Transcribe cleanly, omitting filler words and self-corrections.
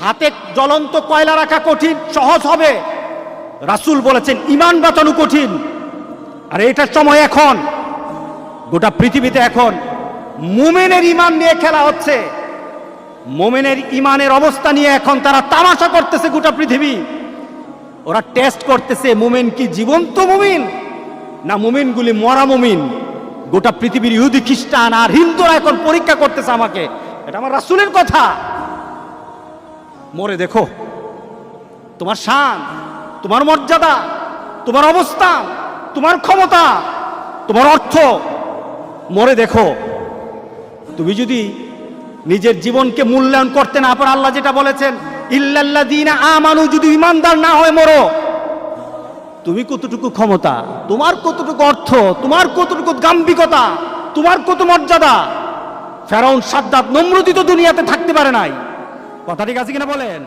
হাতে জ্বলন্ত কয়লা রাখা কঠিন, সহজ হবে। রাসূল বলেছেন ঈমান বাঁচানো কঠিন। আর এটার সময় এখন গোটা পৃথিবীতে এখন মুমিনের ঈমান নিয়ে খেলা হচ্ছে। মুমিনের ঈমানের অবস্থা নিয়ে এখন তারা তামাশা করতেছে গোটা পৃথিবী। ওরা টেস্ট করতেছে মুমিন কি জীবন্ত মুমিন না মুমিনগুলি মরা মুমিন। গোটা পৃথিবীর ইহুদি খ্রিস্টান আর হিন্দুরা এখন পরীক্ষা করতেছে আমাকে। এটা আমার রাসূলের কথা। মরে দেখো তোমার শান, তোমার মর্যাদা, তোমার অবস্থান, তোমার ক্ষমতা, তোমার অর্থ। মরে দেখো। তুমি যদি নিজের জীবনকে মূল্যায়ন করতে না পারো, আল্লাহ যেটা বলেছেন ইল্লাল্লাযীনা আমানু, যদি ঈমানদার না হয়ে মরো, তুমি কতটুকু ক্ষমতা, তোমার কতটুকু অর্থ, তোমার কতটুকু গাম্ভীর্যতা, তোমার কত মর্যাদা। ফেরাউন, সাদ্দাত, নমরুদই তো দুনিয়াতে থাকতে পারে নাই। কথা ঠিক আছে কিনা বলেন?